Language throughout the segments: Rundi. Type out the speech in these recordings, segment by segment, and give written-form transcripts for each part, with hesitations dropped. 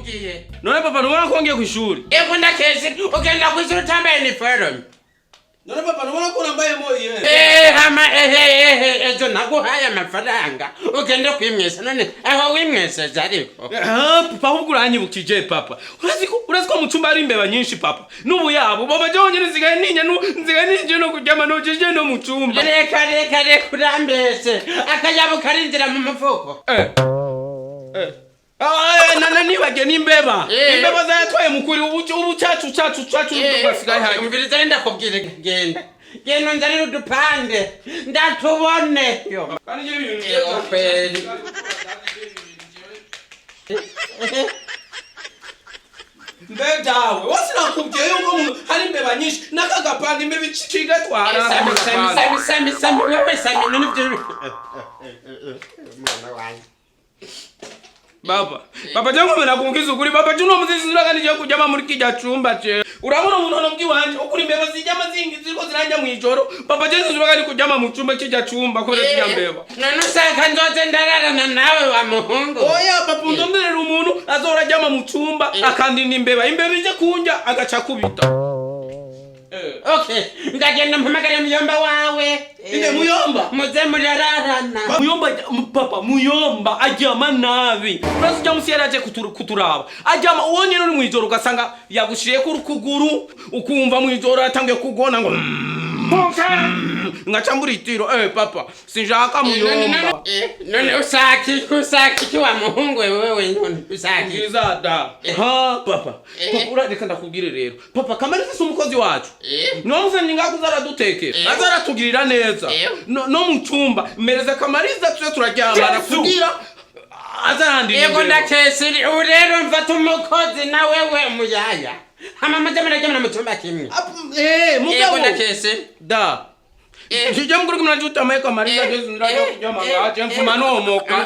ndakubwiye. None papa nubona ko ngiye kwishuri. Ego ndakeze ugenda kwishuri utambaye uniform. None papa nubona ko nambaye moye. Hama ejo naguhaye amafaranga ugende kwimwesa none aho wimwese zariko. Papa ahubwo uranyibukije papa. Urazi ko mu cyumba ari imbeba nyinshi papa. Nubu yabo baba jonyene nzigaye ninje no kuryama no jeje no mu cyumba. Reka kurambese akayabo karinjira mu mufuko. Nibage n'imbeba. Imbeba zatwaye mukuri ubu cyacu basigaye haje. Umviriza nenda kubwira genda. Genda nzarira udupande ndatubone. Yo. Kandi ibintu Mbedawe wasinakubwiye yuko hari imbeba nyinshi nakagapanda imbeba icigatwara. Sami wewe sami none byo. Mwana wanjye. Baba jangu mena kungiza ukuri baba juno muzizira kandi je kujama muri kijya cumba ce. Urabona umuntu bw'iwanje ukuri imbeba zijama zingi ziriko ziranja mu ijoro. Baba je zizira kandi kujama mu cumba kijya cumba ko rero mbeba. None usaka nzoze ndararana nawe wa muhungu. Oya papa ndonderera umuntu azorajama mu cumba akandinda imbeba ije kunja agaca kubita. Okay, ngagenda mpamagara muyomba wawe. Inde muyomba? Muze murararana. Muyomba papa muyomba ajama nabi. Urazi jya musiyaraje kuturaba. Ajama uwonye no mu ijoro ugasanga yagushiye ku rukuguru ukumva mu ijoro atangiye kugona ngo ngacambura itiro papa sinjaka muyomba. None usaki wa muhungu wewe none usaki. Izada. Papa urareka ndakubwire rero. Papa Kamariza si umukozi wacu. Nonse ningakuzara dutekera. Azara tugirira neza. No mu cyumba mereza Kamariza tuje turaryamana kugira azarandira. Yego ndakesiri urero mfata umukozi na wewe muyaya. Hama majamana jamana mu cyumba kimwe. Mugabo. Yego ndakesiri. Da. Jijya mukuru kumnajuta amaye Kamariza je ndirajya kujama ngaje mfuma nomoka.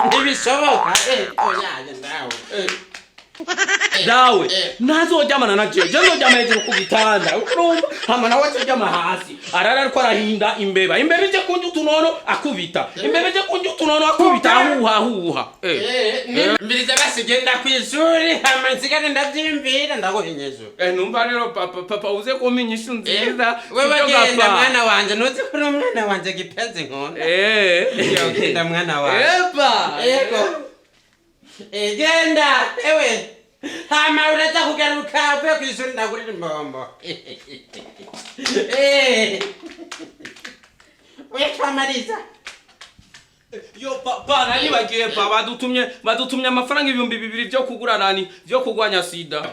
Ntibishoboka. Oyaje ndawe. Dawe ntazojamana na je nzojama hejuru ku gitanda urumva hama nawe ajama hasi arara ariko arahinda imbeba ije kunja utunono akubita imbeba ije kunja utunono akubita huha mbiriza basigenda kwishuri hama nsigane ndavyimvira ndagohenyezo numva rero papa uze kuminyisha nziza wewe genda mwana wanje nuzi kuri umwana wanje gipeze nkona genda mwana wanje yego genda ewe hama ureta kugaruka uvuye kwishuri ndagurira imbombo. Oya Kamariza. Yo papa nani bagiye papa badutumye amafaranga 2,000 byo kugura nani byo kugwanya sida.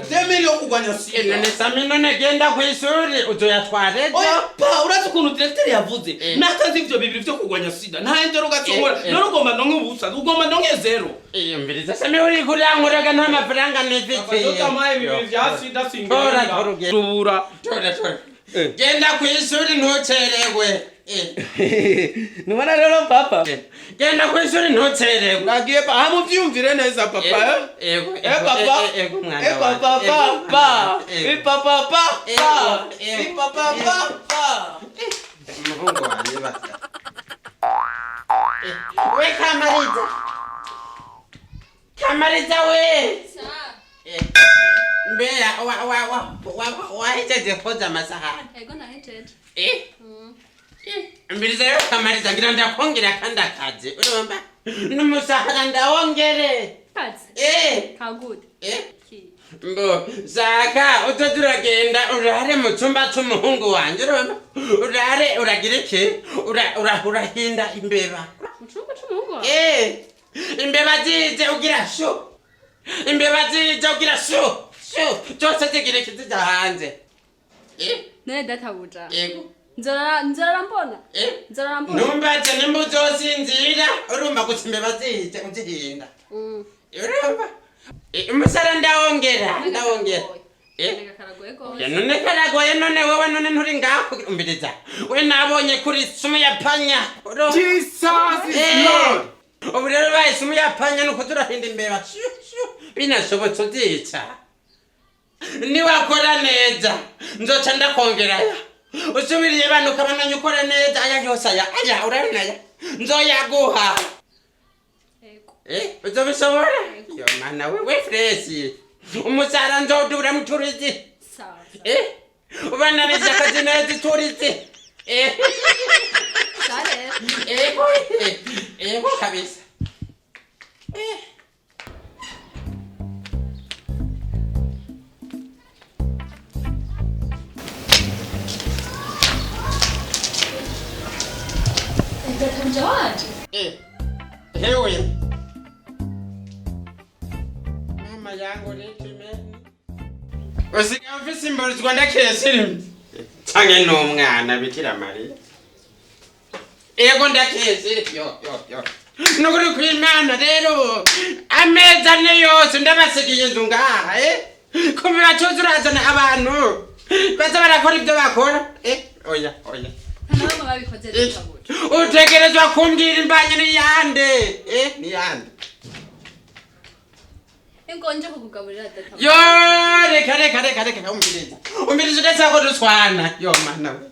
Demiri yo kugwanya sida. None sami none genda kwishuri uzoyatware. Oya pa urazi kuntu director yavuze nakazi ivyo 2,000 byo kugwanya sida nta ndero gacongora none ugomba ndonke ubusa ugomba ndonke zero. Mbiriza sami uri kuri ankoraga nta mafaranga nifitiye. Yo tamaye 2,000 bya sida singora. Rubura. Genda kwishuri ntucerewe. Numana rero papa. Genda kwishuri ntucerewe. Nagiye pa hamuvyumvire neza papa. Papa. Muhungu wanje bata. We Kamariza we. Mbea wahejeje koza amasahani. Ego nahejeje. Mbiriza yo Kamariza ngira ndakongera kandi akazi. Urumva? Numusahara ndawongere. Kazi? Kagudi. Mbo zaka utoduragenda urare mu cyumba cy'umuhungu wanje urumva? Urare uragira iki? Urahinda imbeba. Mu cyumba cy'umuhungu wanje? Imbeba zije ugira sho. Imbeba zije ugira sho. Cyose zigire kizija hanze. None databuja. Yego. Nzara mbona? Nzara mbona. Numbaje nimbuzosinzira urumva gusa imbeba zije uzihinda. Urumva? Umusara ndawongera. None karagoye none wewe none nturi ngaho umbiriza. We nabonye kuri sumu ya panya. Jesus is Lord. Ubu rero baye sumu ya panya nuko turahinda imbeba. Binashobotse uzica. Niwakora neza nzoca ndakongerayo. Usubiriye bantu kabana ukora neza aya yose aya urabona ya nzoyaguha. Ego. uzobishobora yo mana we fresh umusara nzodura muturizi Sawa. ubana neza kazina ziturizi Sare. kabisa George. hewe mama yangu nitimeni usiga mfise imbarizwa ndakesiri canke n'umwana bikira Mariya ego ndakesiri yo nukuri kw'Imana rero amezi ane yose ndabasigiye inzu ngaha kubera tuzi urazana abantu baza barakora ibyo bakora oya Ntabwo babikoze Databuja. utegerezwa kumbwira imbanye niyande niyande Ingonje kukugaburira Databuja. yo reka umbiriza ndetse ko duswana yo mana we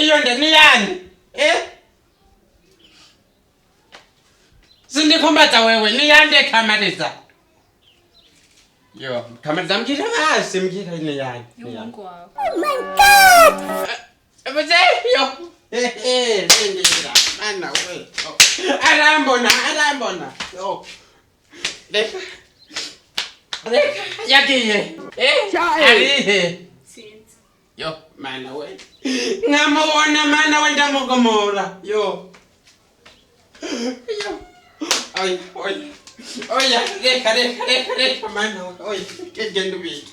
iyo nde niyande sindikumbaza wewe niyande Kamariza yo Kamariza mbwira basi mbwira niyande Y'umuhungu wawe. Buze yo ndira mana we arambona yo reka yagiye arihe Sinzi. yo mana we nkamubona mana we ndamugomora yo oya reka mana we oya genda ubike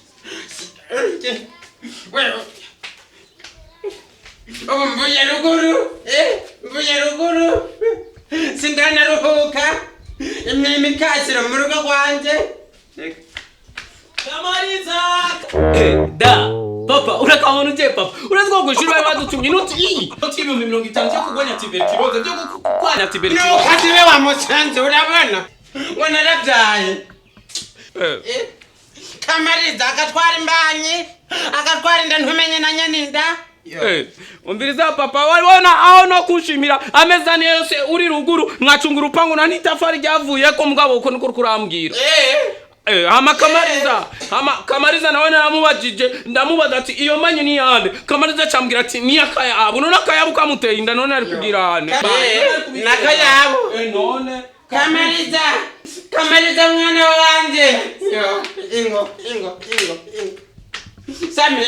mvuye ruguru sindanaruhuka imikasiro mu rugo rwanje Kamariza da papa urakabona uje papa urazwa gushira badutumye nuti ibihumbi 50 cyo kugwanya tuberculose byo kugwanya tuberculose nukazi we wamusanze urabona ngo narabyaye Kamariza agatwara imbanyi agatwara inda ntumenye na nyaninda umbiriza papa wabona aho no kushimira ameza yose uri ruguru mwacunga urupangu na nitafari ryavuye ko mugabo uko niko kurambwira Kamariza nawe naramubajije ndamubaza ati iyo manyu ni yande Kamariza cambwira ati ni akayabo none akayabo kamuteye inda none ari kubwirane nakayabo none Kamariza mwana wanje yo ingo Sami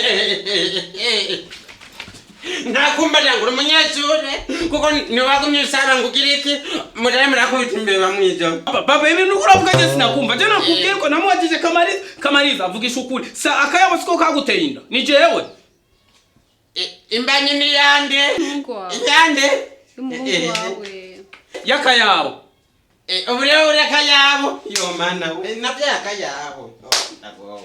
nakumba ngura umunyeshure kuko ni wagumye usaba ngugira iki muremera ko bitimbe bamwijo papa ibi nukuravuga je sinakumva je nakubwiye ko namuwajije Kamariza avugisha ukuri sa akayabo siko kaguteye inda ni jewe imbanyi ni yande Y'umuhungu wawe. yakayabo ubureure akayabo yo mana we navyo akayabo ndagowe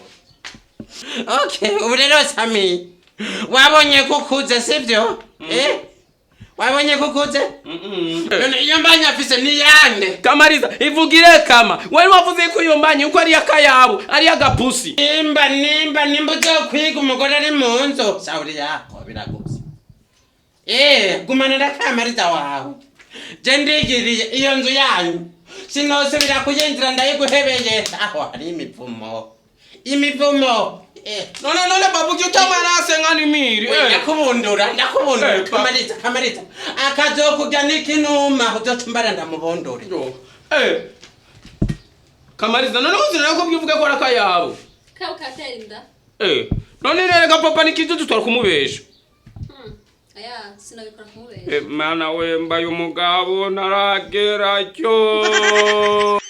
okay ubu rero Sami wabonye kukuze sivyo wabonye kukuze none iyo mbanya afise ni yande Kamariza ivugire kama wari wavuze ko iyo mbanya uko ari akayabo ari agapusi nimba zo kwiga umugore ari mu nzu sauri yako biraguze gumana na Kamariza wawe je ndigiriye iyo nzu yanyu sinosubira kuyinjira ndayiguhebeye aho hari imivumo none babu cyo tamarase ngani miri ndakubundura Kamariza akazokujya n'ikinuma uzotumbara ndamubondore Kamariza none uzira ko byuvuga ko arakayabo Katera inda. none rero papa nikizo tutwara kumubesha Aya sinabikora kumubesha. mana we mbaye umugabo naragera cyo